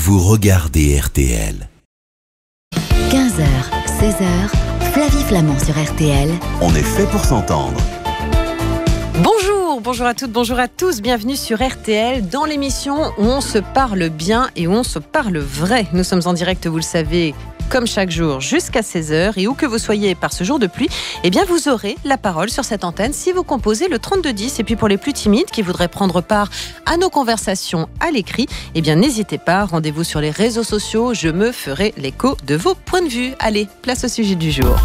vous regardez RTL. 15h, 16h, Flavie Flamand sur RTL. On est fait pour s'entendre. Bonjour à toutes, bonjour à tous, bienvenue sur RTL dans l'émission où on se parle bien et où on se parle vrai. Nous sommes en direct, vous le savez, comme chaque jour jusqu'à 16h, et où que vous soyez par ce jour de pluie, eh bien vous aurez la parole sur cette antenne si vous composez le 3210. Et puis pour les plus timides qui voudraient prendre part à nos conversations à l'écrit, eh bien n'hésitez pas, rendez-vous sur les réseaux sociaux, je me ferai l'écho de vos points de vue. Allez, place au sujet du jour.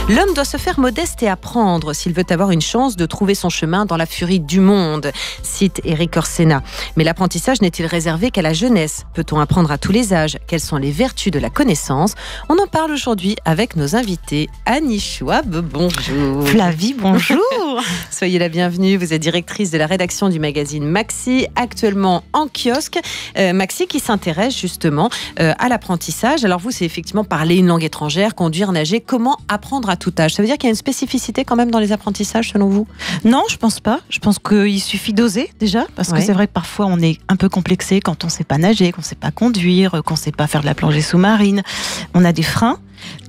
L'homme doit se faire modeste et apprendre s'il veut avoir une chance de trouver son chemin dans la furie du monde, cite Erik Orsena. Mais l'apprentissage n'est-il réservé qu'à la jeunesse? Peut-on apprendre à tous les âges? Quelles sont les vertus de la connaissance? On en parle aujourd'hui avec nos invités. Annie Schwab, bonjour. Flavie, bonjour. Soyez la bienvenue, vous êtes directrice de la rédaction du magazine Maxi, actuellement en kiosque. Maxi qui s'intéresse justement à l'apprentissage. Alors vous, c'est effectivement parler une langue étrangère, conduire, nager. Comment apprendre à tout âge? Ça veut dire qu'il y a une spécificité quand même dans les apprentissages selon vous? Non, je pense pas. Je pense qu'il suffit d'oser déjà, parce que c'est vrai que parfois on est un peu complexé quand on ne sait pas nager, qu'on ne sait pas conduire, qu'on ne sait pas faire de la plongée sous-marine. On a des freins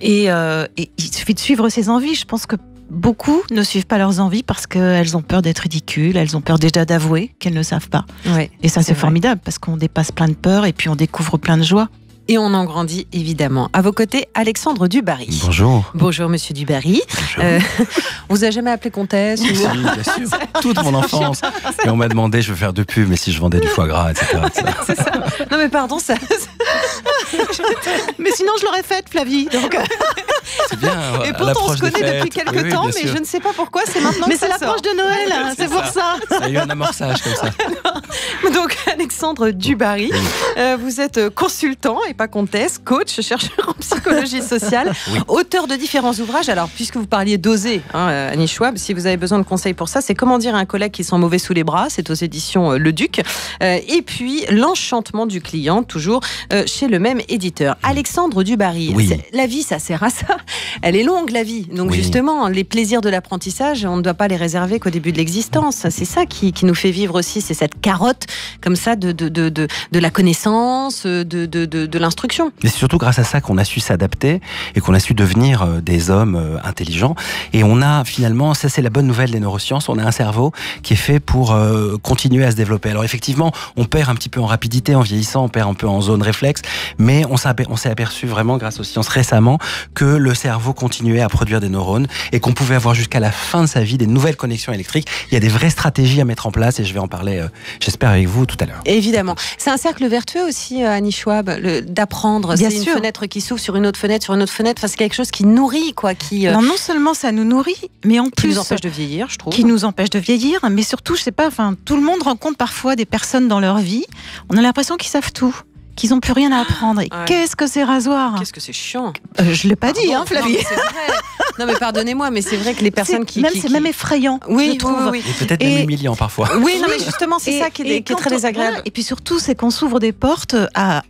et il suffit de suivre ses envies. Je pense que beaucoup ne suivent pas leurs envies parce qu'elles ont peur d'être ridicules, elles ont peur déjà d'avouer qu'elles ne savent pas. Ouais, et ça c'est formidable parce qu'on dépasse plein de peurs et puis on découvre plein de joie. Et on en grandit évidemment. À vos côtés, Alexandre Dubarry. Bonjour. Bonjour Monsieur Dubarry. On vous a jamais appelé comtesse ou... Si, bien sûr. Toute mon enfance. Et on m'a demandé, je veux faire de pub, mais si je vendais du foie gras, etc. C'est ça. Non mais pardon, ça... Mais sinon je l'aurais faite, Flavie. Donc... C'est bien. Et pourtant on se connaît depuis quelques temps, mais je ne sais pas pourquoi c'est maintenant que ça sort. Mais c'est l'approche de Noël, hein, c'est pour ça. Ça a eu un amorçage comme ça. Donc Alexandre Dubarry, vous êtes consultant et pas comtesse, coach, chercheur en psychologie sociale, auteur de différents ouvrages. Alors puisque vous parliez d'oser, Annie Schwab, si vous avez besoin de conseils pour ça, c'est Comment dire à un collègue qu'ils sont mauvais sous les bras, c'est aux éditions Le Duc. Et puis L'enchantement du client, toujours chez le même éditeur. Alexandre Dubarry, la vie ça sert à ça. Elle est longue la vie, donc justement les plaisirs de l'apprentissage, on ne doit pas les réserver qu'au début de l'existence. C'est ça qui nous fait vivre aussi, c'est cette carotte comme ça de la connaissance, de l'instruction. Mais c'est surtout grâce à ça qu'on a su s'adapter et qu'on a su devenir des hommes intelligents. Et on a finalement, ça c'est la bonne nouvelle des neurosciences, on a un cerveau qui est fait pour continuer à se développer. Alors effectivement, on perd un petit peu en rapidité en vieillissant, on perd un peu en zone réflexe, mais on s'est aperçu vraiment grâce aux sciences récemment que le cerveau continuait à produire des neurones et qu'on pouvait avoir jusqu'à la fin de sa vie des nouvelles connexions électriques. Il y a des vraies stratégies à mettre en place et je vais en parler, j'espère, avec vous tout à l'heure. Évidemment. C'est un cercle vertueux aussi, Annie Schwab, d'apprendre. C'est une fenêtre qui s'ouvre sur une autre fenêtre, sur une autre fenêtre. Enfin, c'est quelque chose qui nourrit, quoi. Alors, non seulement ça nous nourrit, mais en plus... Qui nous empêche de vieillir, je trouve. Qui nous empêche de vieillir, mais surtout, je sais pas, enfin, tout le monde rencontre parfois des personnes dans leur vie, on a l'impression qu'ils savent tout, qu'ils n'ont plus rien à apprendre. Et qu'est-ce que c'est rasoir? Qu'est-ce que c'est chiant. Je ne l'ai pas dit, Flavie. Non, mais pardonnez-moi, mais c'est vrai que les personnes c'est même effrayant, je trouve. Oui. Et peut-être même humiliant parfois. Oui, non, mais justement, c'est ça qui est très désagréable. Et puis surtout, c'est qu'on s'ouvre des portes à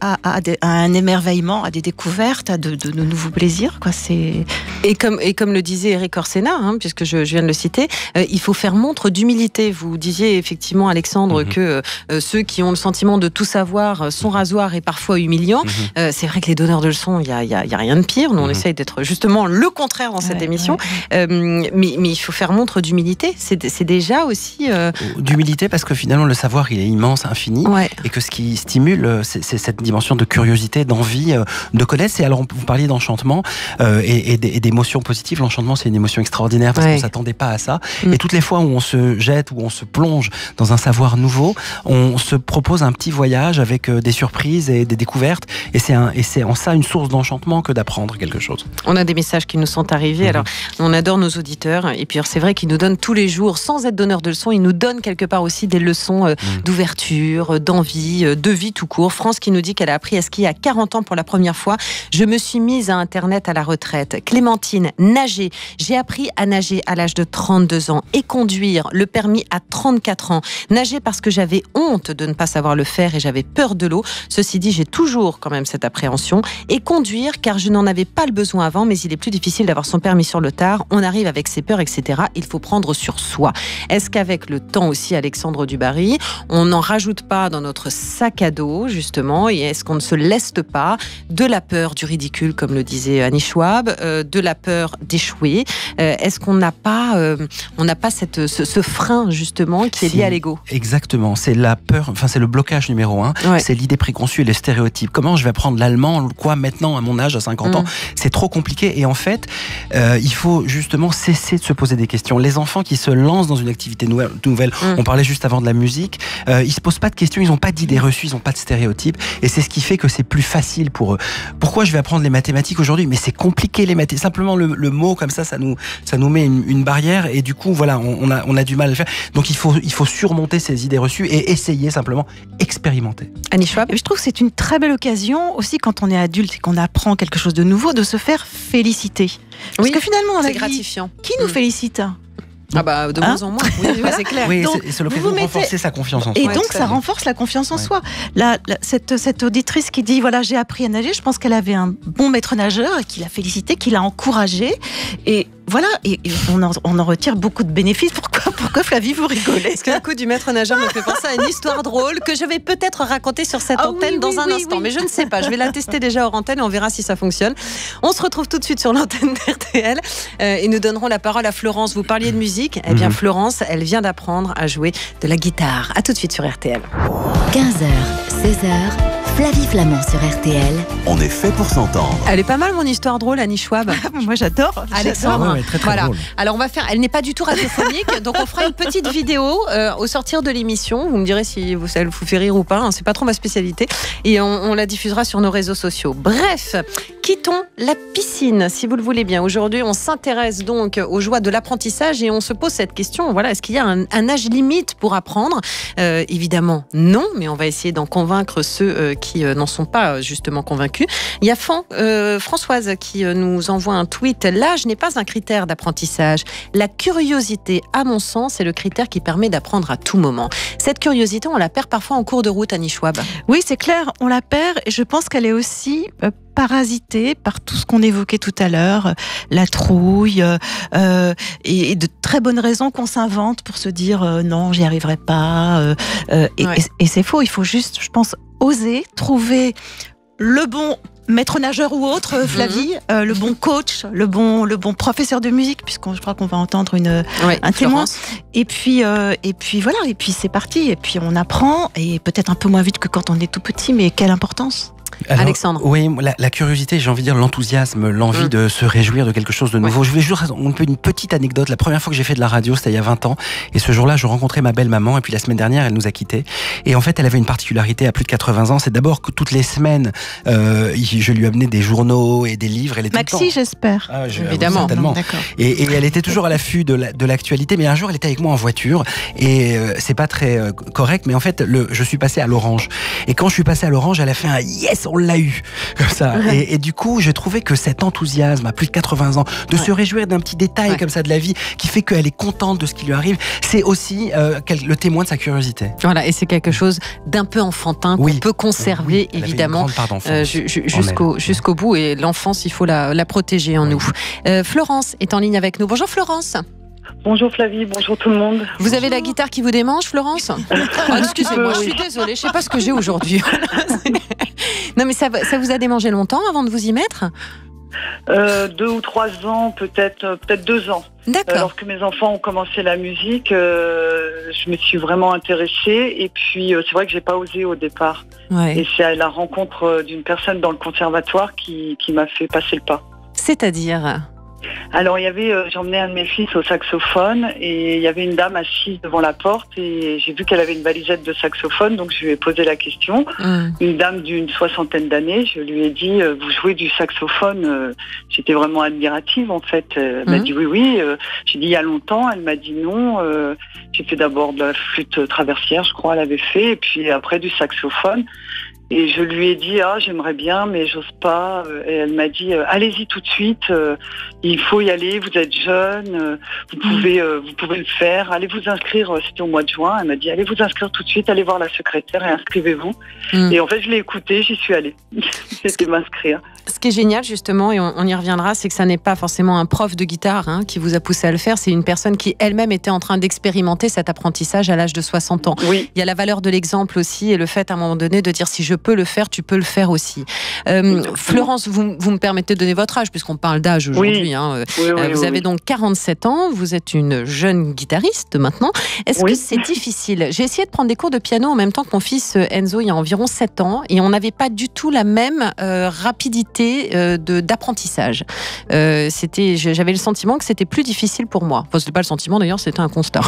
un émerveillement, à des découvertes, à de nouveaux plaisirs, quoi. Et comme le disait Erik Orsena, puisque je viens de le citer, il faut faire montre d'humilité. Vous disiez effectivement, Alexandre, que ceux qui ont le sentiment de tout savoir sont rasoirs et parfois humiliants. C'est vrai que les donneurs de leçons, il y a rien de pire. Nous, on essaye d'être justement le contraire dans cette émission. Mais il faut faire montre d'humilité. C'est déjà aussi... D'humilité parce que finalement, le savoir, il est immense, infini. Et que ce qui stimule, c'est cette dimension de curiosité, d'envie, de connaître. Et alors, vous parliez d'enchantement et d'émotions positives. L'enchantement, c'est une émotion extraordinaire parce qu'on ne s'attendait pas à ça. Et toutes les fois où on se jette, où on se plonge dans un savoir nouveau, on se propose un petit voyage avec des surprises et des découvertes. Et c'est en ça une source d'enchantement que d'apprendre quelque chose. On a des messages qui nous sont arrivés. Alors, on adore nos auditeurs. Et puis, c'est vrai qu'ils nous donnent tous les jours, sans être donneurs de leçons, ils nous donnent quelque part aussi des leçons d'ouverture, d'envie, de vie tout court. France qui nous dit qu'elle a appris à skier à 40 ans pour la première fois. Je me suis mise à Internet à la retraite. Clémentine, nager. J'ai appris à nager à l'âge de 32 ans et conduire le permis à 34 ans. Nager parce que j'avais honte de ne pas savoir le faire et j'avais peur de l'eau. Ceci dit, j'ai toujours quand même cette appréhension. Et conduire car je n'en avais pas le besoin avant, mais il est plus difficile d'avoir son permis super mis sur le tard, on arrive avec ses peurs, etc. Il faut prendre sur soi. Est-ce qu'avec le temps aussi, Alexandre Dubarry, on n'en rajoute pas dans notre sac à dos, justement, et est-ce qu'on ne se leste pas de la peur du ridicule, comme le disait Annie Schwab, de la peur d'échouer? Est-ce qu'on n'a pas, ce frein, justement, qui est lié à l'ego? Exactement, c'est la peur, enfin c'est le blocage numéro 1, c'est l'idée préconçue et les stéréotypes. Comment je vais apprendre l'allemand, quoi, maintenant, à mon âge, à 50 ans? C'est trop compliqué, et en fait, il faut justement cesser de se poser des questions. Les enfants qui se lancent dans une activité nouvelle, on parlait juste avant de la musique, ils se posent pas de questions, ils n'ont pas d'idées reçues, ils n'ont pas de stéréotypes, et c'est ce qui fait que c'est plus facile pour eux. Pourquoi je vais apprendre les mathématiques aujourd'hui? Mais c'est compliqué, les mathématiques. Simplement le mot comme ça nous met une barrière, et du coup, voilà, on a du mal à le faire. Donc il faut surmonter ces idées reçues et essayer simplement, expérimenter. Annie Schwab? Je trouve que c'est une très belle occasion aussi, quand on est adulte et qu'on apprend quelque chose de nouveau, de se faire féliciter. Parce que finalement, c'est gratifiant. Qui nous félicite? De moins en moins, c'est clair. Oui, donc, c'est l'occasion de renforcer sa confiance en soi. Et donc, ça renforce la confiance en soi. Cette auditrice qui dit, voilà, j'ai appris à nager, je pense qu'elle avait un bon maître nageur et qui l'a félicité, qui l'a encouragé. Et voilà, et on en retire beaucoup de bénéfices. Pourquoi Flavie, vous rigolez? Parce que le coup du maître nageur me fait penser à une histoire drôle que je vais peut-être raconter sur cette antenne dans un instant. Mais je ne sais pas, je vais la tester déjà hors antenne et on verra si ça fonctionne. On se retrouve tout de suite sur l'antenne d'RTL et nous donnerons la parole à Florence. Vous parliez de musique, eh bien Florence, elle vient d'apprendre à jouer de la guitare. À tout de suite sur RTL. 15h, 16h, Flavie Flamand sur RTL. On est fait pour s'entendre. Elle est pas mal mon histoire drôle, Annie Schwab. Moi j'adore. Alexandre, très voilà. drôle. Alors on va faire, elle n'est pas du tout radiophonique, donc on fera une petite vidéo au sortir de l'émission. Vous me direz si ça vous fait rire ou pas, hein, c'est pas trop ma spécialité. Et on la diffusera sur nos réseaux sociaux. Bref, quittons la piscine, si vous le voulez bien. Aujourd'hui, on s'intéresse donc aux joies de l'apprentissage et on se pose cette question. Voilà, est-ce qu'il y a un âge limite pour apprendre? Évidemment, non, mais on va essayer d'en convaincre ceux qui n'en sont pas justement convaincus. Il y a Françoise qui nous envoie un tweet. L'âge n'est pas un critère d'apprentissage. La curiosité, à mon sens, est le critère qui permet d'apprendre à tout moment. Cette curiosité, on la perd parfois en cours de route, Annie Schwab. Oui, c'est clair, on la perd, et je pense qu'elle est aussi parasitée par tout ce qu'on évoquait tout à l'heure, la trouille, et de très bonnes raisons qu'on s'invente pour se dire non, j'y arriverai pas. Et c'est faux, il faut juste, je pense, oser trouver le bon maître nageur ou autre, Flavie, le bon coach, le bon professeur de musique, puisque je crois qu'on va entendre un témoin. Et puis voilà, et puis c'est parti, et puis on apprend, et peut-être un peu moins vite que quand on est tout petit, mais quelle importance. Alors, Alexandre. Oui, la curiosité, j'ai envie de dire l'enthousiasme, l'envie de se réjouir de quelque chose de nouveau. Ouais. Je vais juste raconter une petite anecdote. La première fois que j'ai fait de la radio, c'était il y a 20 ans. Et ce jour-là, je rencontrais ma belle-maman. Et puis la semaine dernière, elle nous a quittés. Et en fait, elle avait une particularité à plus de 80 ans. C'est d'abord que toutes les semaines, je lui amenais des journaux et des livres. Elle était Maxi, j'espère. Évidemment. Certainement. Et elle était toujours à l'affût de l'actualité. Mais un jour, elle était avec moi en voiture. Et c'est pas très correct. Mais en fait, je suis passé à l'orange. Et quand je suis passé à l'orange, elle a fait un yes, on l'a eu, comme ça. Et du coup, j'ai trouvé que cet enthousiasme à plus de 80 ans, de se réjouir d'un petit détail comme ça de la vie, qui fait qu'elle est contente de ce qui lui arrive, c'est aussi le témoin de sa curiosité. Voilà, et c'est quelque chose d'un peu enfantin qu'on peut conserver, évidemment, jusqu'au bout. Et l'enfance, il faut la protéger en nous. Florence est en ligne avec nous. Bonjour Florence. Bonjour Flavie, bonjour tout le monde. Vous avez la guitare qui vous démange, Florence? Excusez-moi, je suis désolée, je ne sais pas ce que j'ai aujourd'hui. Non mais ça vous a démangé longtemps avant de vous y mettre? 2 ou 3 ans, peut-être 2 ans. D'accord. Lorsque mes enfants ont commencé la musique, je me suis vraiment intéressée, et puis c'est vrai que j'ai pas osé au départ. Ouais. Et c'est à la rencontre d'une personne dans le conservatoire qui m'a fait passer le pas. C'est-à-dire? Alors j'emmenais un de mes fils au saxophone, et il y avait une dame assise devant la porte, et j'ai vu qu'elle avait une valisette de saxophone, donc je lui ai posé la question. Une dame d'une 60aine d'années, je lui ai dit vous jouez du saxophone? J'étais vraiment admirative en fait. Elle m'a dit oui. J'ai dit il y a longtemps? Elle m'a dit non. J'ai fait d'abord de la flûte traversière, je crois, elle avait fait, et puis après du saxophone. Et je lui ai dit, j'aimerais bien, mais j'ose pas. Et elle m'a dit, allez-y tout de suite, il faut y aller, vous êtes jeune, vous pouvez le faire, allez vous inscrire, c'était au mois de juin. Elle m'a dit, allez vous inscrire tout de suite, allez voir la secrétaire et inscrivez-vous. Et en fait, je l'ai écoutée, j'y suis allée. C'était m'inscrire. Ce qui est génial justement, et on y reviendra, c'est que ça n'est pas forcément un prof de guitare qui vous a poussé à le faire, c'est une personne qui elle-même était en train d'expérimenter cet apprentissage à l'âge de 60 ans. Oui. Il y a la valeur de l'exemple aussi et le fait à un moment donné de dire si je peux le faire, tu peux le faire aussi. Florence, vous me permettez de donner votre âge puisqu'on parle d'âge aujourd'hui. Vous avez donc 47 ans, vous êtes une jeune guitariste maintenant. Est-ce que c'est difficile ? J'ai essayé de prendre des cours de piano en même temps que mon fils Enzo il y a environ 7 ans et on n'avait pas du tout la même rapidité d'apprentissage. J'avais le sentiment que c'était plus difficile pour moi. Enfin, c'était pas le sentiment d'ailleurs, c'était un constat.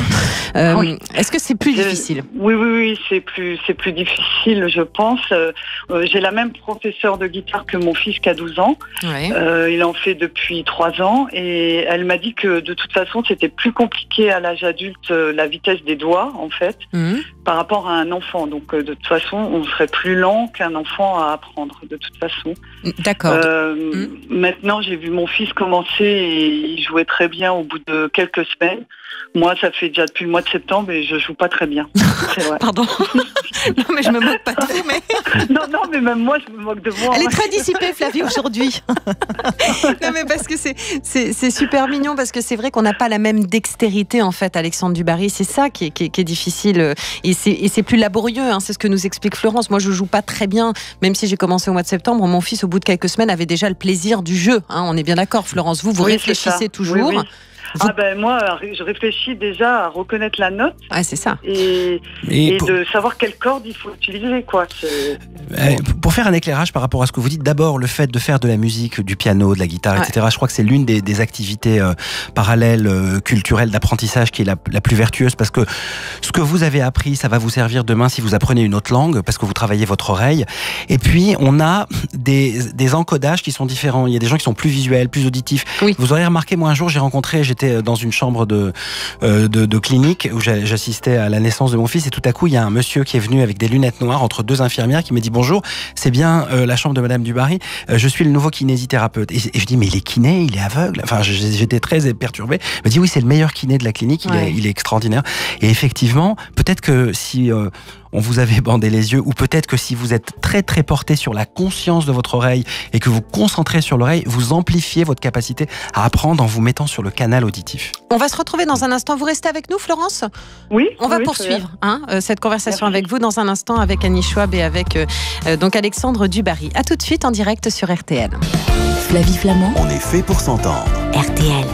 Est-ce que c'est plus difficile ? Oui, c'est plus difficile, je pense. J'ai la même professeure de guitare que mon fils qui a 12 ans. Ouais. Il en fait depuis 3 ans et elle m'a dit que de toute façon, c'était plus compliqué à l'âge adulte, la vitesse des doigts, en fait, par rapport à un enfant. Donc, de toute façon, on serait plus lent qu'un enfant à apprendre, de toute façon. D'accord. Maintenant, j'ai vu mon fils commencer et il jouait très bien au bout de quelques semaines. Moi, ça fait déjà depuis le mois de septembre et je joue pas très bien. C'est vrai. Pardon. Non, mais je me moque pas de vous, mais... Non, mais même moi, je me moque de moi. Elle est très dissipée, Flavie, aujourd'hui. Non, mais parce que c'est super mignon, parce que c'est vrai qu'on n'a pas la même dextérité, en fait, Alexandre Dubarry. C'est ça qui est difficile. Et c'est plus laborieux, c'est ce que nous explique Florence. Moi, je joue pas très bien, même si j'ai commencé au mois de septembre. Mon fils, au bout de quelques semaines, avait déjà le plaisir du jeu. On est bien d'accord, Florence. Vous réfléchissez toujours. Oui. Moi, je réfléchis déjà à reconnaître la note. Ah, c'est ça. Et de savoir quelle corde il faut utiliser, quoi. Pour faire un éclairage par rapport à ce que vous dites, d'abord, le fait de faire de la musique, du piano, de la guitare, etc., je crois que c'est l'une des activités parallèles, culturelles, d'apprentissage qui est la plus vertueuse, parce que ce que vous avez appris, ça va vous servir demain si vous apprenez une autre langue, parce que vous travaillez votre oreille. Et puis, on a des encodages qui sont différents. Il y a des gens qui sont plus visuels, plus auditifs. Oui. Vous aurez remarqué, moi, un jour, j'étais dans une chambre de clinique où j'assistais à la naissance de mon fils et tout à coup il y a un monsieur qui est venu avec des lunettes noires entre 2 infirmières qui me dit bonjour, c'est bien la chambre de Madame Dubarry, je suis le nouveau kinésithérapeute et je dis mais il est kiné, il est aveugle, enfin j'étais très perturbé. Il me dit oui, c'est le meilleur kiné de la clinique, il est extraordinaire. Et effectivement, peut-être que si on vous avait bandé les yeux, ou peut-être que si vous êtes très très porté sur la conscience de votre oreille et que vous concentrez sur l'oreille, vous amplifiez votre capacité à apprendre en vous mettant sur le canal auditif. On va se retrouver dans un instant. Vous restez avec nous, Florence ? Oui. On va poursuivre cette conversation avec vous dans un instant avec Annie Schwab et avec donc Alexandre Dubarry. À tout de suite en direct sur RTL. Flavie Flamand. On est fait pour s'entendre. RTL.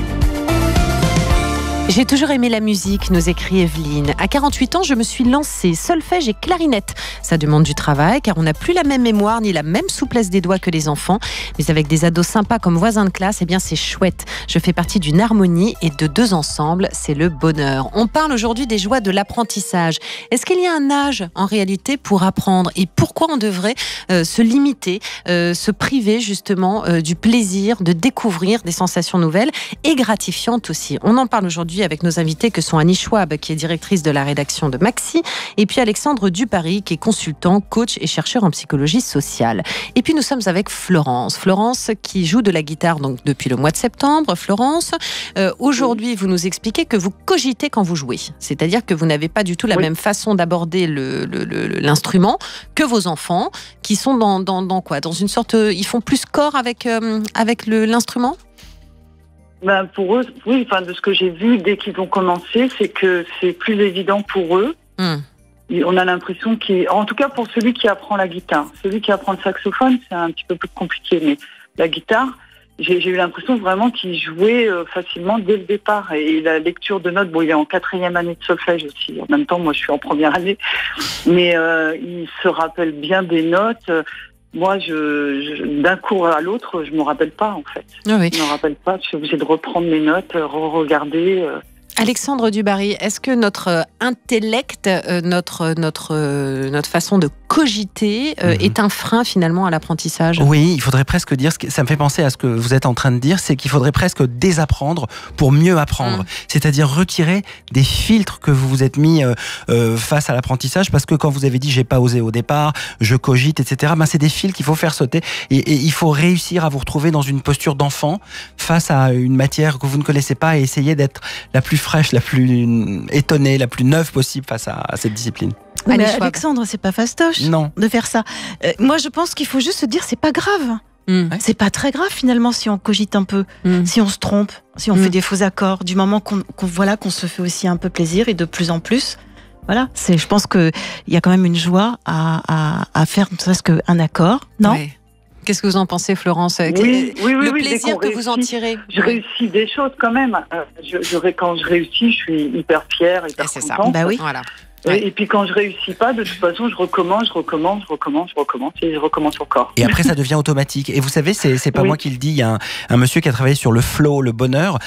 J'ai toujours aimé la musique, nous écrit Evelyne. À 48 ans, je me suis lancée solfège et clarinette. Ça demande du travail car on n'a plus la même mémoire ni la même souplesse des doigts que les enfants. Mais avec des ados sympas comme voisins de classe, c'est chouette. Je fais partie d'une harmonie et de 2 ensemble, c'est le bonheur. On parle aujourd'hui des joies de l'apprentissage. Est-ce qu'il y a un âge en réalité pour apprendre et pourquoi on devrait se limiter, se priver justement du plaisir de découvrir des sensations nouvelles et gratifiantes aussi. On en parle aujourd'hui avec nos invités que sont Annie Schwab, qui est directrice de la rédaction de Maxi, et puis Alexandre Dubarry, qui est consultant, coach et chercheur en psychologie sociale. Et puis nous sommes avec Florence. Florence qui joue de la guitare donc depuis le mois de septembre. Florence, aujourd'hui vous nous expliquez que vous cogitez quand vous jouez. C'est-à-dire que vous n'avez pas du tout la même façon d'aborder l'instrument que vos enfants, qui sont dans quoi ? Dans une sorte... Ils font plus corps avec l'instrument ? Pour eux, oui, de ce que j'ai vu dès qu'ils ont commencé, c'est que c'est plus évident pour eux. On a l'impression en tout cas pour celui qui apprend la guitare. Celui qui apprend le saxophone, c'est un petit peu plus compliqué, mais la guitare, j'ai eu l'impression vraiment qu'il jouait facilement dès le départ. Et la lecture de notes, il est en 4e année de solfège aussi. En même temps, moi, je suis en première année. Mais il se rappelle bien des notes. Moi, d'un cours à l'autre, je ne me rappelle pas, en fait. Je ne me rappelle pas. Je suis obligée de reprendre mes notes, re-regarder. Alexandre Dubarry, est-ce que notre intellect, notre façon de cogiter est un frein finalement à l'apprentissage. Oui, il faudrait presque dire, ça me fait penser à ce que vous êtes en train de dire, c'est qu'il faudrait presque désapprendre pour mieux apprendre. C'est-à-dire retirer des filtres que vous vous êtes mis face à l'apprentissage, parce que quand vous avez dit j'ai pas osé au départ, je cogite, etc., c'est des fils qu'il faut faire sauter et il faut réussir à vous retrouver dans une posture d'enfant face à une matière que vous ne connaissez pas et essayer d'être la plus fraîche, la plus étonnée, la plus neuve possible face à cette discipline. Oui, mais Alexandre, c'est pas fastoche de faire ça. Moi, je pense qu'il faut juste se dire c'est pas grave. C'est pas très grave finalement si on cogite un peu, si on se trompe, si on fait des faux accords, du moment qu'on se fait aussi un peu plaisir et de plus en plus. Voilà, je pense qu'il y a quand même une joie à faire ne serait-ce qu'un accord, non ? Ouais. Qu'est-ce que vous en pensez, Florence ? Le plaisir que vous en tirez. Je réussis des choses quand même. Quand je réussis, je suis hyper fière, hyper contente. C'est ça. Bah oui. Voilà. Et puis quand je réussis pas, de toute façon, je recommence et je recommence encore. Et après, ça devient automatique. Et vous savez, c'est pas moi qui le dis. Il y a un monsieur qui a travaillé sur le flow, le bonheur.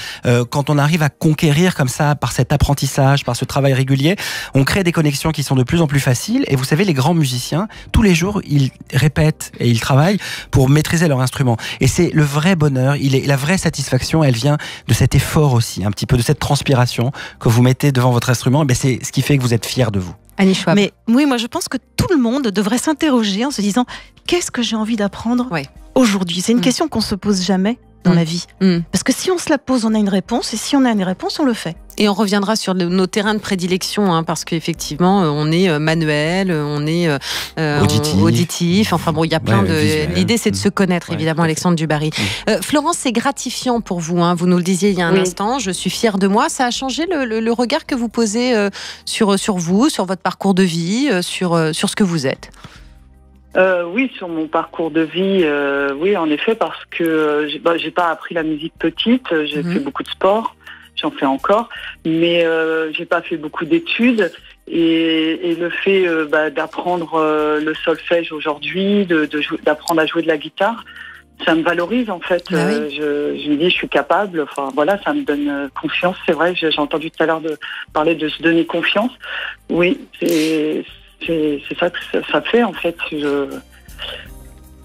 Quand on arrive à conquérir comme ça, par cet apprentissage, par ce travail régulier, on crée des connexions qui sont de plus en plus faciles. Et vous savez, les grands musiciens, tous les jours, ils répètent et ils travaillent pour maîtriser leur instrument. Et c'est le vrai bonheur, la vraie satisfaction, elle vient de cet effort aussi, un petit peu de cette transpiration que vous mettez devant votre instrument. Et c'est ce qui fait que vous êtes fier de vous. Annie Schwab. Mais oui, moi je pense que tout le monde devrait s'interroger en se disant qu'est-ce que j'ai envie d'apprendre aujourd'hui. C'est une question qu'on se pose jamais dans la vie. Parce que si on se la pose, on a une réponse, et si on a une réponse, on le fait. Et on reviendra sur nos terrains de prédilection, parce qu'effectivement, on est manuel, on est auditif. Enfin bon, il y a plein de... L'idée, c'est de se connaître, évidemment, Alexandre Dubarry. Florence, c'est gratifiant pour vous. Vous nous le disiez il y a un instant. Je suis fière de moi. Ça a changé le regard que vous posez sur vous, sur votre parcours de vie, sur ce que vous êtes. Oui, sur mon parcours de vie, oui, en effet, parce que j'ai pas appris la musique petite. J'ai fait beaucoup de sport. J'en fais encore, mais j'ai pas fait beaucoup d'études et le fait d'apprendre le solfège aujourd'hui, d'apprendre à jouer de la guitare, ça me valorise en fait. Je me dis je suis capable. Enfin voilà, ça me donne confiance. C'est vrai, j'ai entendu tout à l'heure parler de se donner confiance. Oui, c'est ça que ça fait en fait.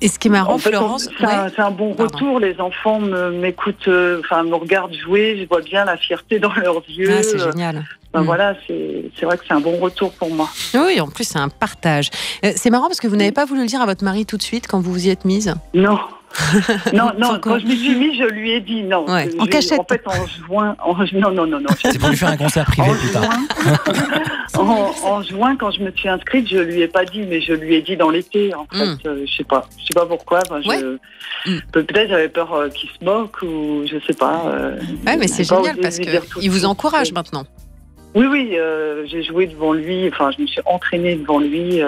Et ce qui est marrant, Florence, c'est un bon retour. Les enfants m'écoutent, me regardent jouer. Je vois bien la fierté dans leurs yeux. Ah, c'est génial. Voilà, c'est vrai que c'est un bon retour pour moi. Oui, en plus c'est un partage. C'est marrant parce que vous n'avez pas voulu le dire à votre mari tout de suite quand vous vous y êtes mise. Non. Non, quand je me suis mise, je lui ai dit non. En cachette. En fait, en juin. Non. C'est pour lui faire un concert privé plus tard. En juin, quand je me suis inscrite, je lui ai pas dit, mais je lui ai dit dans l'été. En fait, je sais pas pourquoi. Peut-être j'avais peur qu'il se moque ou je sais pas. Mais c'est génial parce qu'il vous encourage maintenant. Oui, j'ai joué devant lui. Enfin, je me suis entraînée devant lui.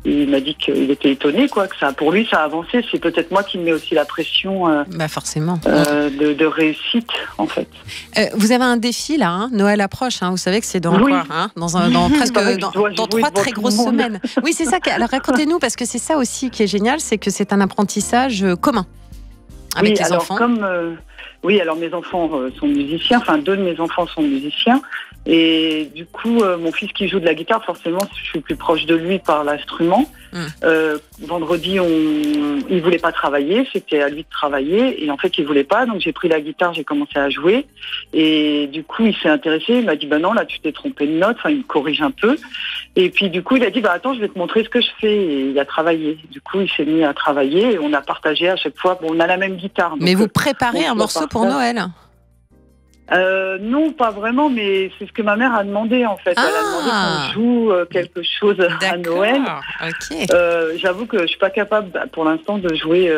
Il m'a dit qu'il était étonné, que pour lui, ça a avancé. C'est peut-être moi qui me mets aussi la pression forcément. De réussite, en fait. Vous avez un défi, là, Noël approche. Vous savez que c'est dans quoi dans 3 très grosses semaines. Oui, c'est ça. Alors, racontez-nous, parce que c'est ça aussi qui est génial, c'est que c'est un apprentissage commun avec les enfants. Alors mes enfants sont musiciens. Enfin, 2 de mes enfants sont musiciens. Et du coup, mon fils qui joue de la guitare, forcément, je suis plus proche de lui par l'instrument. Vendredi, il voulait pas travailler, c'était à lui de travailler. Et en fait, il voulait pas, donc j'ai pris la guitare, j'ai commencé à jouer. Et du coup, il s'est intéressé, il m'a dit, non, là, tu t'es trompé de note. Enfin, il me corrige un peu. Et puis, du coup, il a dit, attends, je vais te montrer ce que je fais. Et il a travaillé. Du coup, il s'est mis à travailler et on a partagé à chaque fois. On a la même guitare. Donc, mais vous préparez un morceau pour Noël ? Non, pas vraiment, mais c'est ce que ma mère a demandé en fait. Elle a demandé qu'on joue quelque chose à Noël. Okay. J'avoue que je suis pas capable pour l'instant de jouer.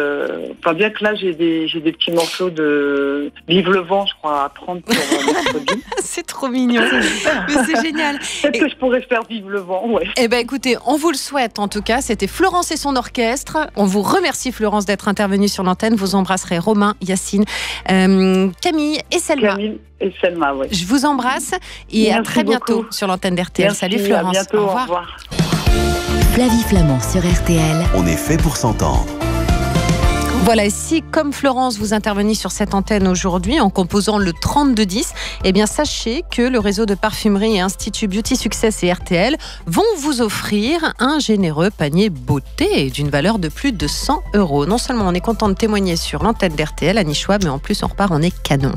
Bien que là j'ai des petits morceaux de Vive le vent, je crois, à prendre pour mercredi. C'est trop mignon. Mais c'est génial. Peut-être que je pourrais faire Vive le vent, ouais. Eh ben écoutez, on vous le souhaite en tout cas. C'était Florence et son orchestre. On vous remercie Florence d'être intervenue sur l'antenne. Vous embrasserez Romain, Yacine, Camille et Selma. Et Selma, ouais. Je vous embrasse et à très bientôt sur l'antenne d'RTL. Merci, salut Florence. À bientôt, au revoir. Flavie Flamand sur RTL. On est fait pour s'entendre. Voilà, et si comme Florence vous intervenez sur cette antenne aujourd'hui en composant le 3210, eh bien sachez que le réseau de parfumerie et Institut Beauty Success et RTL vont vous offrir un généreux panier beauté d'une valeur de plus de 100 €. Non seulement on est content de témoigner sur l'antenne d'RTL, Annie Schwab, mais en plus on repart, on est canon.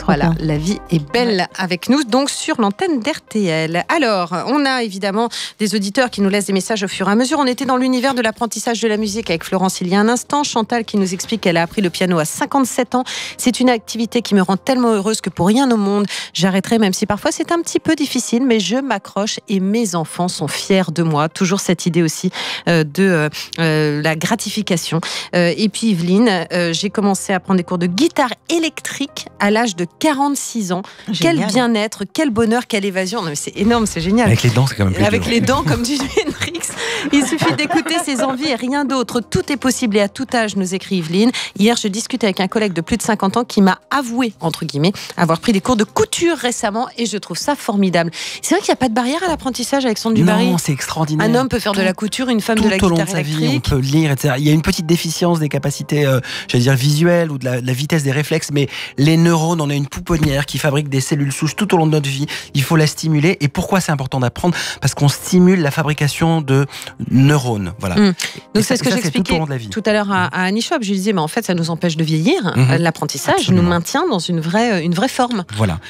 Voilà, la vie est belle avec nous, donc sur l'antenne d'RTL. Alors, on a évidemment des auditeurs qui nous laissent des messages au fur et à mesure. On était dans l'univers de l'apprentissage de la musique avec Florence il y a un instant. Chantal qui nous explique qu'elle a appris le piano à 57 ans. C'est une activité qui me rend tellement heureuse que pour rien au monde, j'arrêterai, même si parfois c'est un petit peu difficile, mais je m'accroche et mes enfants sont fiers de moi. Toujours cette idée aussi de la gratification. Et puis Evelyne, j'ai commencé à prendre des cours de guitare électrique à l'âge de 46 ans. Génial. Quel bien-être, quel bonheur, quelle évasion. Non, mais c'est énorme, c'est génial. Avec les dents, c'est quand même plus Avec dur. les dents, comme dit Hendrix. Il suffit d'écouter ses envies et rien d'autre. Tout est possible et à tout âge, nous écrit Evelyne. Hier, je discutais avec un collègue de plus de 50 ans qui m'a avoué, entre guillemets, avoir pris des cours de couture récemment et je trouve ça formidable. C'est vrai qu'il n'y a pas de barrière à l'apprentissage, Alexandre Dubarry. Non, c'est extraordinaire. Un homme peut faire de la couture, une femme de la tout au long guitare de sa électrique. vie, on peut lire, etc. Il y a une petite déficience des capacités, j'allais dire visuelles ou de la vitesse des réflexes, mais les neurones, on a une pouponnière qui fabrique des cellules souches tout au long de notre vie. Il faut la stimuler. Et pourquoi c'est important d'apprendre ? Parce qu'on stimule la fabrication de neurones. Voilà. Donc c'est ce que j'expliquais tout à l'heure à Annie Schwab. Je lui disais, mais en fait, ça nous empêche de vieillir. L'apprentissage Absolument. nous maintient dans une vraie forme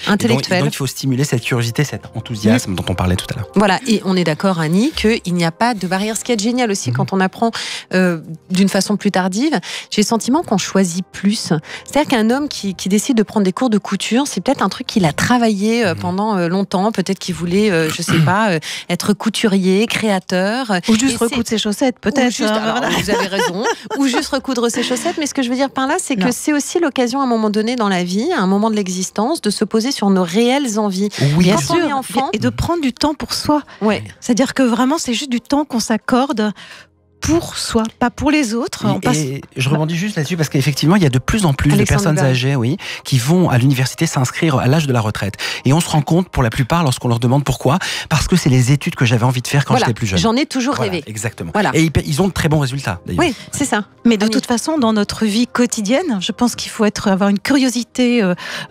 intellectuelle. Et donc, il faut stimuler cette curiosité, cet enthousiasme dont on parlait tout à l'heure. Voilà, et on est d'accord, Annie, qu'il n'y a pas de barrière. Ce qui est génial aussi quand on apprend d'une façon plus tardive, j'ai le sentiment qu'on choisit plus. C'est-à-dire qu'un homme qui décide de prendre des cours de couture, c'est peut-être un truc qu'il a travaillé pendant longtemps. Peut-être qu'il voulait, je sais pas, être couturier, créateur. Ou juste recoudre ses chaussettes, peut-être. Alors, vous avez raison. Ou juste recoudre ses chaussettes. Mais ce que je veux dire par là, c'est que c'est aussi l'occasion à un moment donné dans la vie, à un moment de l'existence, de se poser sur nos réelles envies. Oui, bien quand sûr. on est enfant, Et de prendre du temps pour soi. Ouais. C'est-à-dire que vraiment, c'est juste du temps qu'on s'accorde pour soi, pas pour les autres. Et je rebondis juste là-dessus parce qu'effectivement, il y a de plus en plus Alexandre de personnes âgées, qui vont à l'université s'inscrire à l'âge de la retraite. Et on se rend compte, pour la plupart, lorsqu'on leur demande pourquoi, parce que c'est les études que j'avais envie de faire quand j'étais plus jeune. J'en ai toujours rêvé. Exactement. Voilà. Et ils ont de très bons résultats, d'ailleurs. Oui, c'est ça. Mais de toute façon, dans notre vie quotidienne, je pense qu'il faut avoir une curiosité,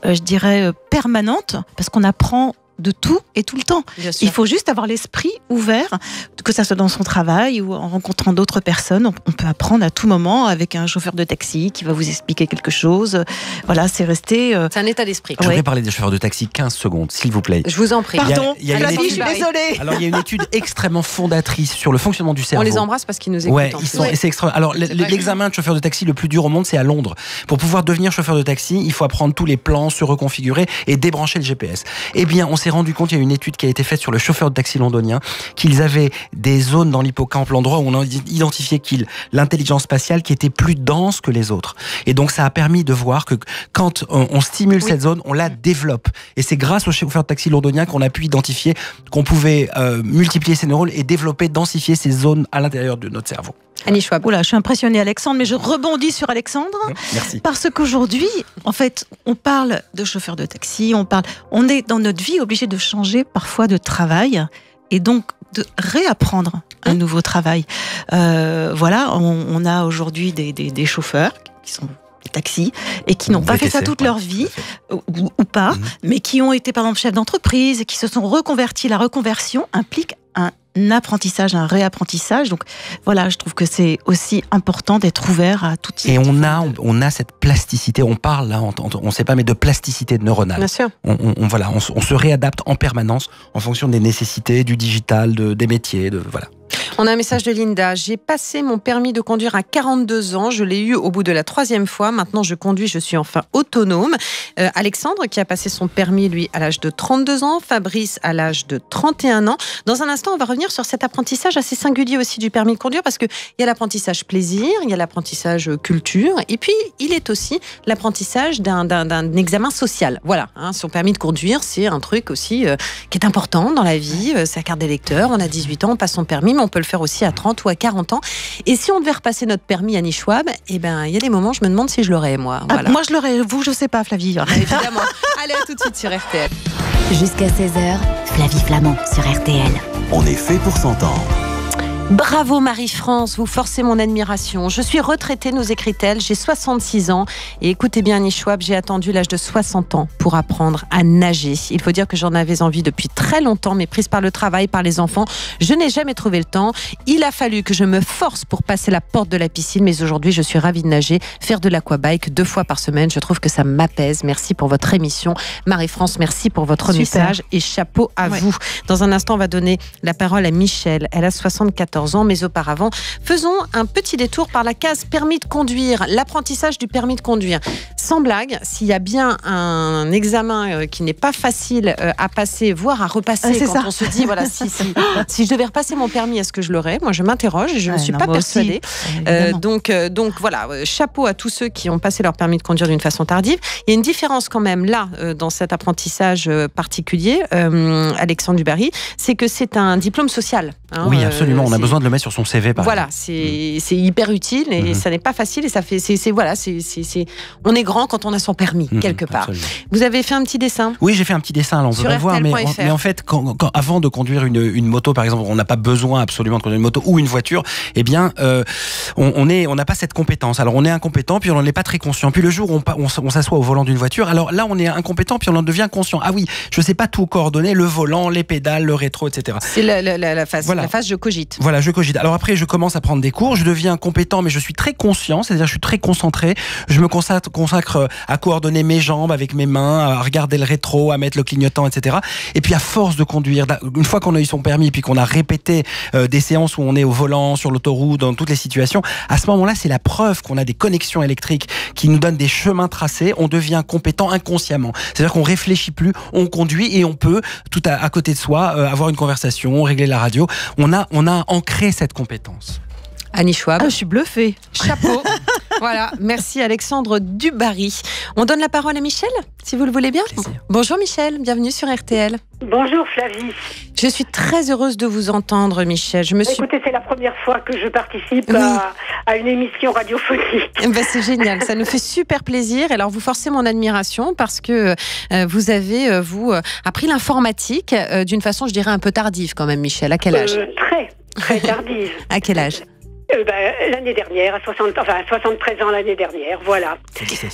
je dirais, permanente, parce qu'on apprend de tout et tout le temps. Il faut juste avoir l'esprit ouvert, que ça soit dans son travail ou en rencontrant d'autres personnes. On peut apprendre à tout moment avec un chauffeur de taxi qui va vous expliquer quelque chose. Voilà, c'est resté... C'est un état d'esprit. Je voudrais parler des chauffeurs de taxi 15 secondes, s'il vous plaît. Je vous en prie. Pardon, il y a une étude... je suis désolée. Alors, il y a une étude extrêmement fondatrice sur le fonctionnement du cerveau. On les embrasse parce qu'ils nous écoutent. Ouais, c'est extra. Alors, l'examen de chauffeur de taxi le plus dur au monde, c'est à Londres. Pour pouvoir devenir chauffeur de taxi, il faut apprendre tous les plans, se reconfigurer et débrancher le GPS. Eh bien, on s'est rendu compte, il y a une étude qui a été faite sur le chauffeur de taxi londonien, qu'ils avaient des zones dans l'hippocampe, l'endroit où on a identifié l'intelligence spatiale qui était plus dense que les autres. Et donc, ça a permis de voir que quand on stimule cette zone, on la développe. Et c'est grâce au chauffeur de taxi londonien qu'on a pu identifier qu'on pouvait multiplier ces neurones et développer, densifier ces zones à l'intérieur de notre cerveau. Annie Schwab. Oula, je suis impressionnée, Alexandre, mais je rebondis sur Alexandre. Merci. Parce qu'aujourd'hui, en fait, on parle de chauffeur de taxi, on est dans notre vie obligé de changer parfois de travail et donc de réapprendre un nouveau travail. Voilà, on a aujourd'hui des chauffeurs qui sont des taxis et qui n'ont pas fait ça toute leur vie ou pas, mais qui ont été par exemple chefs d'entreprise et qui se sont reconvertis. La reconversion implique un apprentissage, un réapprentissage. Donc voilà, je trouve que c'est aussi important d'être ouvert à tout type. Et on a cette plasticité, on parle là, on ne sait pas, mais de plasticité neuronale. Bien sûr. On se réadapte en permanence en fonction des nécessités, du digital, des métiers, voilà. On a un message de Linda. J'ai passé mon permis de conduire à 42 ans. Je l'ai eu au bout de la 3e fois. Maintenant, je conduis. Je suis enfin autonome. Alexandre, qui a passé son permis, lui, à l'âge de 32 ans. Fabrice, à l'âge de 31 ans. Dans un instant, on va revenir sur cet apprentissage assez singulier aussi du permis de conduire parce qu'il y a l'apprentissage plaisir, il y a l'apprentissage culture et puis il est aussi l'apprentissage d'un examen social. Voilà, son permis de conduire, c'est un truc aussi qui est important dans la vie. Sa carte d'électeur, on a 18 ans, on passe son permis, mais on peut le faire aussi à 30 ou à 40 ans. Et si on devait repasser notre permis à Annie Schwab, il y a des moments, je me demande si je l'aurais, moi. Voilà. Moi, je l'aurais. Vous, je sais pas, Flavie. Évidemment. Allez, à tout de suite sur RTL. Jusqu'à 16h, Flavie Flamand sur RTL. On est fait pour s'entendre. Bravo Marie-France, vous forcez mon admiration. Je suis retraitée, nous écrit-elle, j'ai 66 ans et écoutez bien Annie Schwab, j'ai attendu l'âge de 60 ans pour apprendre à nager. Il faut dire que j'en avais envie depuis très longtemps, mais prise par le travail, par les enfants, je n'ai jamais trouvé le temps. Il a fallu que je me force pour passer la porte de la piscine, mais aujourd'hui je suis ravie de nager, faire de l'aquabike 2 fois par semaine. Je trouve que ça m'apaise. Merci pour votre émission. Marie-France, merci pour votre message et chapeau à vous. Dans un instant, on va donner la parole à Michel. Elle a 74 ans, mais auparavant, faisons un petit détour par la case permis de conduire, l'apprentissage du permis de conduire. Sans blague, s'il y a bien un examen qui n'est pas facile à passer, voire à repasser, quand on se dit, voilà, si je devais repasser mon permis, est-ce que je l'aurais ? Moi, je m'interroge et je ne suis pas persuadée. Donc voilà, chapeau à tous ceux qui ont passé leur permis de conduire d'une façon tardive. Il y a une différence quand même là, dans cet apprentissage particulier, Alexandre Dubarry, c'est que c'est un diplôme social. Hein, oui, absolument. On a besoin de le mettre sur son CV. Voilà, c'est hyper utile et ça n'est pas facile et ça fait, on est grand quand on a son permis quelque part. Absolument. Vous avez fait un petit dessin ? Oui, j'ai fait un petit dessin. Alors on sur voudrait voir, mais en fait, avant de conduire une moto, par exemple, on n'a pas besoin absolument de conduire une moto ou une voiture. Eh bien, on n'a pas cette compétence. Alors on est incompétent, puis on n'en est pas très conscient. Puis le jour où on s'assoit au volant d'une voiture, alors là on est incompétent, puis on en devient conscient. Ah oui, je sais pas tout coordonner, le volant, les pédales, le rétro, etc. C'est la phase. Voilà. La phase je cogite. Voilà, je cogite. Alors après, je commence à prendre des cours, je deviens compétent, mais je suis très conscient, c'est-à-dire je suis très concentré. Je me consacre à coordonner mes jambes avec mes mains, à regarder le rétro, à mettre le clignotant, etc. Et puis à force de conduire, une fois qu'on a eu son permis, puis qu'on a répété des séances où on est au volant, sur l'autoroute, dans toutes les situations, à ce moment-là, c'est la preuve qu'on a des connexions électriques qui nous donnent des chemins tracés. On devient compétent inconsciemment. C'est-à-dire qu'on réfléchit plus, on conduit et on peut, tout à côté de soi, avoir une conversation, régler la radio. On a ancré cette compétence. Annie Schwab. Je suis bluffée. Chapeau. Voilà, merci Alexandre Dubarry. On donne la parole à Michel, si vous le voulez bien. Bonjour Michel, bienvenue sur RTL. Bonjour Flavie. Je suis très heureuse de vous entendre Michel. Écoutez, c'est la première fois que je participe à une émission radiophonique. C'est génial, ça nous fait super plaisir. Alors vous forcez mon admiration parce que vous avez appris l'informatique d'une façon, je dirais, un peu tardive quand même Michel. À quel âge ? Très tardive. À quel âge ? L'année dernière, à 73 ans l'année dernière, voilà.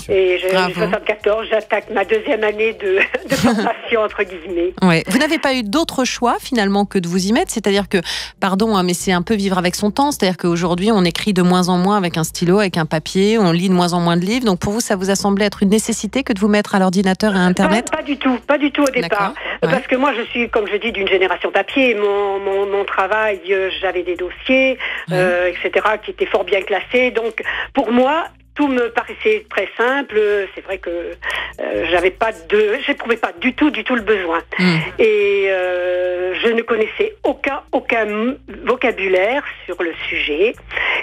Et j'ai 74, j'attaque ma 2e année de formation, entre guillemets. Ouais. Vous n'avez pas eu d'autre choix, finalement, que de vous y mettre ? C'est-à-dire que, pardon, mais c'est un peu vivre avec son temps, c'est-à-dire qu'aujourd'hui, on écrit de moins en moins avec un stylo, avec un papier, on lit de moins en moins de livres, donc pour vous, ça vous a semblé être une nécessité que de vous mettre à l'ordinateur et à Internet ? Pas du tout au départ. Parce que moi, je suis, comme je dis, d'une génération papier. Mon travail, j'avais des dossiers, etc., qui étaient fort bien classés. Donc, pour moi, tout me paraissait très simple. C'est vrai que j'éprouvais pas du tout le besoin. Et je ne connaissais aucun vocabulaire sur le sujet.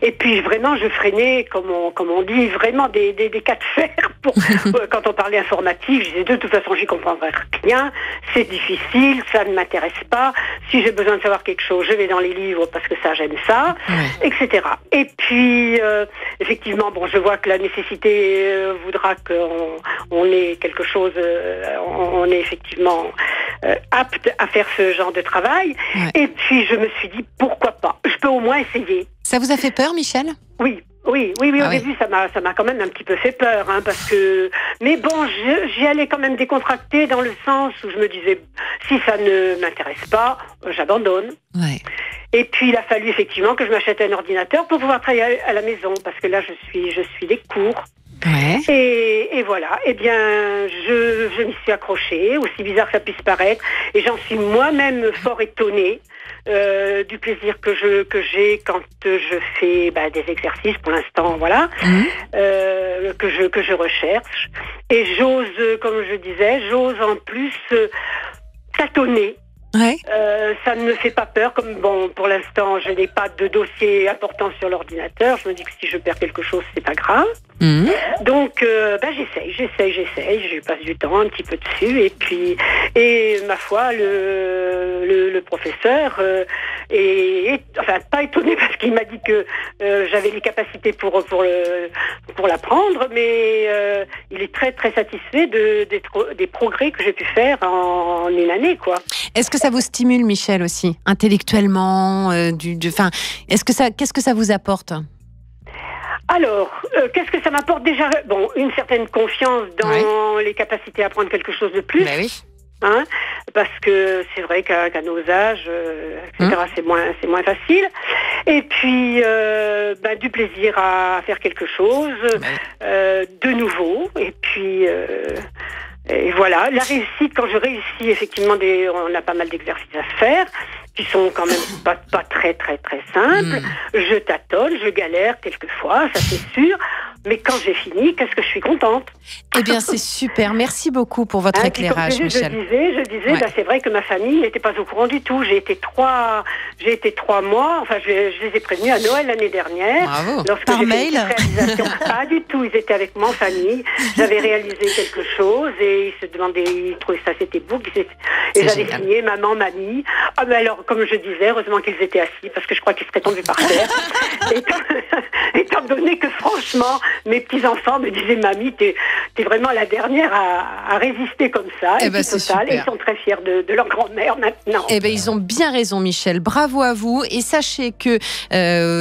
Et puis vraiment, je freinais, comme on dit, vraiment des cas de fer pour quand on parlait informatique. Je disais de toute façon, j'y comprendrai rien. C'est difficile, ça ne m'intéresse pas. Si j'ai besoin de savoir quelque chose, je vais dans les livres parce que ça, j'aime ça, etc. Et puis, effectivement, je vois que la nécessité voudra qu'on ait quelque chose, on est effectivement apte à faire ce genre de travail. Et puis je me suis dit, pourquoi pas ? Je peux au moins essayer. Ça vous a fait peur, Michel ? Oui. Au début, ça m'a quand même un petit peu fait peur, parce que... Mais bon, j'y allais quand même décontractée dans le sens où je me disais, si ça ne m'intéresse pas, j'abandonne. Ouais. Et puis, il a fallu effectivement que je m'achète un ordinateur pour pouvoir travailler à la maison, parce que là, je suis des cours. Ouais. Et voilà, eh bien, je m'y suis accrochée, aussi bizarre que ça puisse paraître, et j'en suis moi-même fort étonnée du plaisir que j'ai quand je fais des exercices, pour l'instant, voilà, que je recherche, et j'ose, comme je disais, en plus tâtonner. Ouais. Ça ne me fait pas peur, comme pour l'instant je n'ai pas de dossier important sur l'ordinateur, je me dis que si je perds quelque chose c'est pas grave. Donc j'essaye, je passe du temps un petit peu dessus, et ma foi le professeur pas étonné parce qu'il m'a dit que j'avais les capacités pour l'apprendre, mais il est très très satisfait des progrès que j'ai pu faire en une année, quoi. Est-ce que ça vous stimule, Michel, aussi, intellectuellement qu'est-ce que ça vous apporte ? Alors, qu'est-ce que ça m'apporte déjà ? Bon, une certaine confiance dans les capacités à apprendre quelque chose de plus. Ben oui. Hein, parce que c'est vrai qu'à nos âges, etc., c'est moins facile. Et puis, du plaisir à faire quelque chose de nouveau. Et puis, et voilà. La réussite, quand je réussis, effectivement, on a pas mal d'exercices à faire, qui sont quand même pas très, très, très simples. Je tâtonne, je galère quelquefois, ça c'est sûr. Mais quand j'ai fini, qu'est-ce que je suis contente. Eh bien, c'est super. Merci beaucoup pour votre éclairage, Michel. Je disais, c'est vrai que ma famille n'était pas au courant du tout. J'ai été 3 mois, enfin, je les ai prévenus à Noël l'année dernière. Bravo. Par mail. Pas du tout. Ils étaient avec moi en famille. J'avais réalisé quelque chose et ils se demandaient, ils trouvaient ça, c'était beau. Et j'avais signé maman, mamie. Ah, mais alors, comme je disais, heureusement qu'ils étaient assis parce que je crois qu'ils seraient tombés par terre. Étant donné que franchement, mes petits-enfants me disaient, mamie, t'es vraiment la dernière à résister comme ça. Et c'est total. Et ils sont très fiers de leur grand-mère maintenant. Eh ben, ils ont bien raison, Michel. Bravo à vous. Et sachez que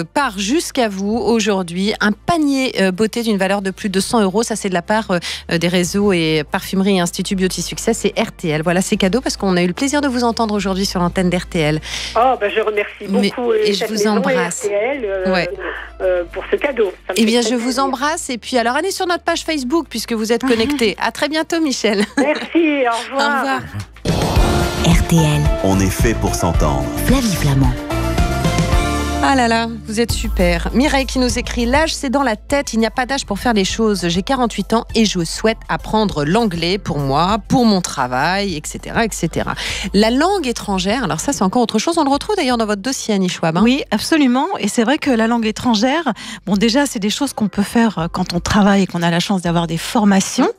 part jusqu'à vous aujourd'hui un panier beauté d'une valeur de plus de 100 €. Ça, c'est de la part des réseaux et parfumerie et Institut Beauty Success et RTL. Voilà, c'est cadeau parce qu'on a eu le plaisir de vous entendre aujourd'hui sur l'antenne d'RTL. Oh, je remercie beaucoup. Et je vous embrasse. RTL, pour ce cadeau. Eh bien, je vous embrasse. Et puis, alors, allez sur notre page Facebook puisque vous êtes connectés. À très bientôt, Michel. Merci, au revoir. Au revoir. RTL, On est fait pour s'entendre. Flavie Flamand. Ah là là, vous êtes super. Mireille qui nous écrit: l'âge c'est dans la tête, il n'y a pas d'âge pour faire les choses. J'ai 48 ans et je souhaite apprendre l'anglais pour moi, pour mon travail, etc., etc. La langue étrangère, alors ça c'est encore autre chose. On le retrouve d'ailleurs dans votre dossier, Annie Schwab. Oui, absolument. Et c'est vrai que la langue étrangère, bon déjà c'est des choses qu'on peut faire quand on travaille et qu'on a la chance d'avoir des formations,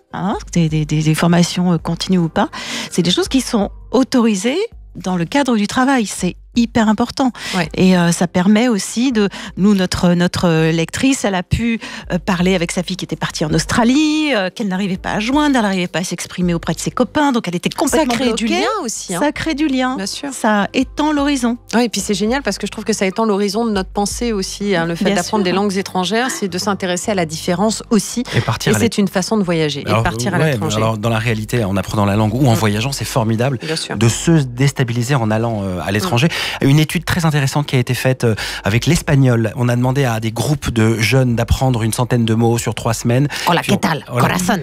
des formations continues ou pas. C'est des choses qui sont autorisées dans le cadre du travail. C'est hyper important. Ouais. Et ça permet aussi notre lectrice, elle a pu parler avec sa fille qui était partie en Australie, qu'elle n'arrivait pas à joindre, elle n'arrivait pas à s'exprimer auprès de ses copains, donc elle était complètement bloquée. Ça crée du lien aussi. Ça crée du lien. Bien sûr. Ça étend l'horizon. Oui, et puis c'est génial parce que je trouve que ça étend l'horizon de notre pensée aussi. Le fait d'apprendre des langues étrangères, c'est de s'intéresser à la différence aussi. Et c'est une façon de voyager et de partir à l'étranger. Alors, dans la réalité, en apprenant la langue ou en voyageant, c'est formidable de se déstabiliser en allant à l'étranger. Une étude très intéressante qui a été faite avec l'espagnol. On a demandé à des groupes de jeunes d'apprendre une centaine de mots sur 3 semaines. Hola, ¿qué tal? Corazón.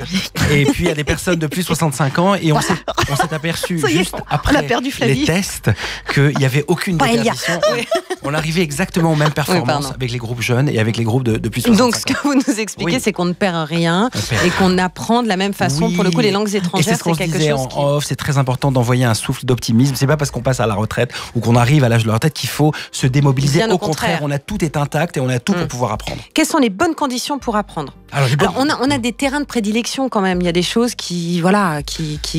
Et puis à des personnes de plus de 65 ans. Et on s'est aperçu juste après les tests qu'il n'y avait aucune déperdition. On arrivait exactement aux mêmes performances avec les groupes jeunes et avec les groupes de plus de 65 ans. Donc ce que vous nous expliquez, c'est qu'on ne perd rien et qu'on apprend de la même façon. Pour le coup, les langues étrangères, c'est quelque chose en off, c'est très important d'envoyer un souffle d'optimisme. C'est pas parce qu'on passe à la retraite ou qu'on arrive à l'âge de la retraite qu'il faut se démobiliser. Au contraire, on a tout est intact et on a tout pour pouvoir apprendre. Quelles sont les bonnes conditions pour apprendre ? Alors, on a des terrains de prédilection quand même. Il y a des choses qui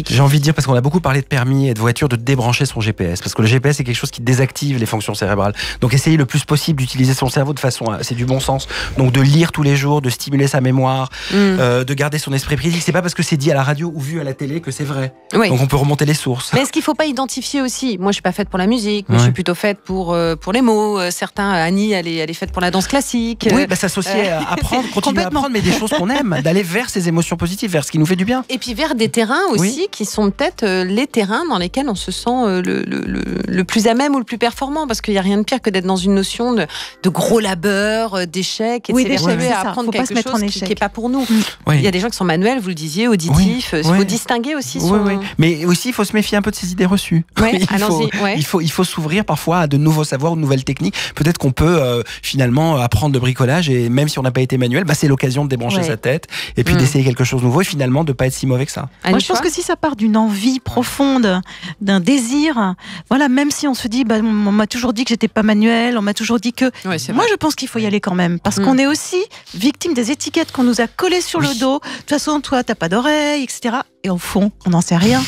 J'ai envie de dire, parce qu'on a beaucoup parlé de permis et de voiture, de débrancher son GPS. Parce que le GPS, c'est quelque chose qui désactive les fonctions cérébrales. Donc, essayez le plus possible d'utiliser son cerveau de façon... C'est du bon sens. Donc, de lire tous les jours, de stimuler sa mémoire, de garder son esprit critique. C'est pas parce que c'est dit à la radio ou vu à la télé que c'est vrai. Oui. Donc, on peut remonter les sources. Mais est-ce qu'il faut pas identifier aussi ? Moi, je suis pas faite pour la musique. Moi, je suis plutôt faite pour les mots. Certains, Annie, elle est faite pour la danse classique. Oui, s'associer à apprendre, continuer à apprendre, mais des choses qu'on aime, d'aller vers ces émotions positives, vers ce qui nous fait du bien. Et puis vers des terrains aussi qui sont peut-être les terrains dans lesquels on se sent le plus à même ou le plus performant, parce qu'il n'y a rien de pire que d'être dans une notion de gros labeur, d'échec, et de s'évertuer à apprendre quelque chose qui n'est pas pour nous. Il y a des gens qui sont manuels, vous le disiez, auditifs. Il faut distinguer aussi Mais aussi, il faut se méfier un peu de ses idées reçues. Il faut s'ouvrir parfois à de nouveaux savoirs, de nouvelles techniques. Peut-être qu'on peut finalement apprendre le bricolage, et même si on n'a pas été manuel, c'est l'occasion de débrancher sa tête et puis d'essayer quelque chose de nouveau et finalement de ne pas être si mauvais que ça. Moi, je pense que si ça part d'une envie profonde, d'un désir, même si on se dit, on m'a toujours dit que j'étais pas manuel, on m'a toujours dit que... Moi, je pense qu'il faut y aller quand même, parce qu'on est aussi victime des étiquettes qu'on nous a collées sur le dos. De toute façon, toi, t'as pas d'oreille, etc. Et au fond, on n'en sait rien.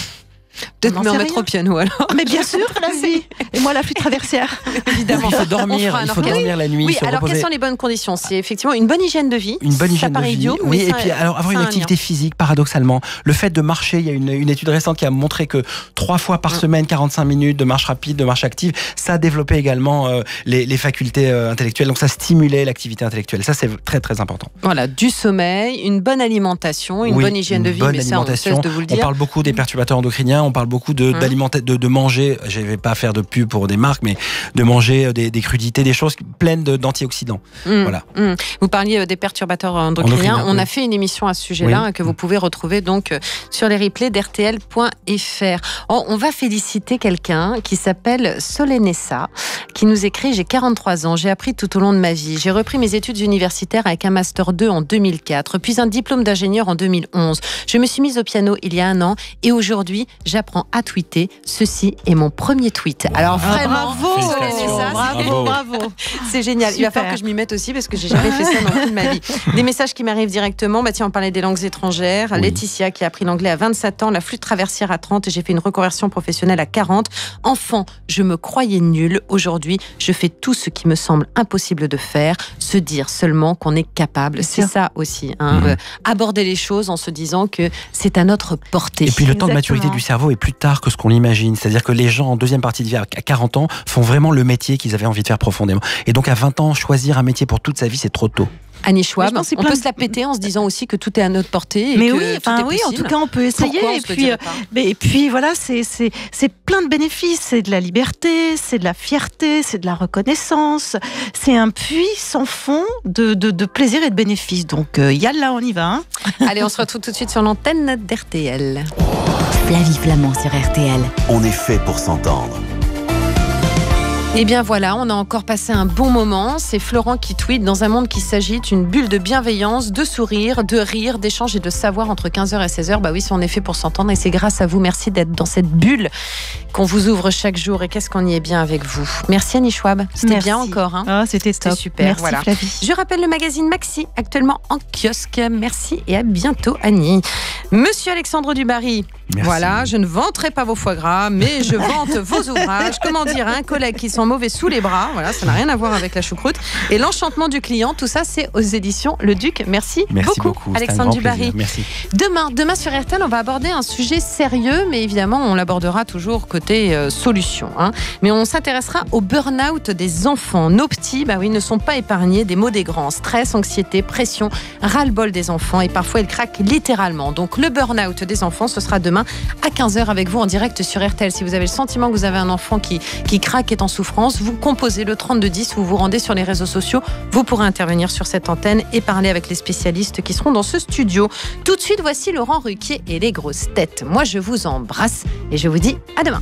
Peut-être me remettre au piano alors. Mais bien sûr, Flavie. Et moi, la flûte traversière. Évidemment. Il faut dormir la nuit. Oui, se alors reposer. quelles sont les bonnes conditions? C'est effectivement une bonne hygiène de vie. Une bonne hygiène de vie. Idiot, oui, et puis alors avoir une activité physique, paradoxalement. Le fait de marcher, il y a une étude récente qui a montré que 3 fois par semaine, 45 minutes de marche rapide, de marche active, ça développait également les facultés intellectuelles. Donc ça stimulait l'activité intellectuelle. Ça, c'est très très important. Voilà, du sommeil, une bonne alimentation, une bonne hygiène de vie, mais ça, on cesse de vous le dire. On parle beaucoup des perturbateurs endocriniens, on parle beaucoup de manger, je ne vais pas faire de pub pour des marques, mais de manger des crudités, des choses pleines d'antioxydants. Voilà. Vous parliez des perturbateurs endocriniens. On a fait une émission à ce sujet-là que vous pouvez retrouver donc sur les replays d'RTL.fr. On va féliciter quelqu'un qui s'appelle Solenessa, qui nous écrit: j'ai 43 ans, j'ai appris tout au long de ma vie. J'ai repris mes études universitaires avec un Master 2 en 2004, puis un diplôme d'ingénieur en 2011. Je me suis mise au piano il y a 1 an et aujourd'hui, j'apprends à tweeter. Ceci est mon premier tweet. Alors vraiment, bravo. C'est génial. Super. Il va falloir que je m'y mette aussi parce que j'ai jamais fait ça dans toute ma vie. Des messages qui m'arrivent directement. Tiens, on parlait des langues étrangères. Oui. Laetitia qui a appris l'anglais à 27 ans, la flûte traversière à 30 et j'ai fait une reconversion professionnelle à 40. Enfant, je me croyais nulle. Aujourd'hui, je fais tout ce qui me semble impossible de faire. Se dire seulement qu'on est capable. C'est ça aussi. Aborder les choses en se disant que c'est à notre portée. Et puis le temps de maturité du cerveau est plus tard que ce qu'on l'imagine. C'est-à-dire que les gens en deuxième partie de vie à 40 ans font vraiment le métier qu'ils avaient envie de faire profondément. Et donc à 20 ans, choisir un métier pour toute sa vie, c'est trop tôt. Annie Schwab, on peut se la péter en se disant aussi que tout est à notre portée. Mais oui, en tout cas, on peut essayer. Et puis voilà, c'est plein de bénéfices. C'est de la liberté, c'est de la fierté, c'est de la reconnaissance. C'est un puits sans fond de plaisir et de bénéfices. Donc, yalla, on y va. Allez, on se retrouve tout de suite sur l'antenne d'RTL. Flavie Flamand sur RTL. On est fait pour s'entendre. Et bien voilà, on a encore passé un bon moment. C'est Florent qui tweet: dans un monde qui s'agite, une bulle de bienveillance, de sourire, de rire, d'échange et de savoir entre 15h et 16h. Bah oui, c'est en effet pour s'entendre et c'est grâce à vous. Merci d'être dans cette bulle qu'on vous ouvre chaque jour et qu'est-ce qu'on y est bien avec vous. merci Annie Schwab, c'était bien encore. C'était top. Super. Merci voilà. Flavie. Je rappelle le magazine Maxi, actuellement en kiosque. Merci et à bientôt Annie. Monsieur Alexandre Dubarry, voilà, je ne vanterai pas vos foie gras, mais je vante vos ouvrages. Comment dire, un collègue qui sent mauvais sous les bras, voilà, ça n'a rien à voir avec la choucroute. Et l'enchantement du client, tout ça c'est aux éditions Le Duc. Merci beaucoup Alexandre Dubarry. Merci. Demain sur RTL, on va aborder un sujet sérieux, mais évidemment on l'abordera toujours côté solution. Mais on s'intéressera au burn-out des enfants. Nos petits, ne sont pas épargnés des maux des grands. Stress, anxiété, pression, ras-le-bol des enfants et parfois ils craquent littéralement. Donc le burn-out des enfants, ce sera demain à 15h avec vous en direct sur RTL. Si vous avez le sentiment que vous avez un enfant qui craque, est en souffrance, vous composez le 3210, vous vous rendez sur les réseaux sociaux, vous pourrez intervenir sur cette antenne et parler avec les spécialistes qui seront dans ce studio. Tout de suite, voici Laurent Ruquier et les grosses têtes. Moi, je vous embrasse et je vous dis à demain.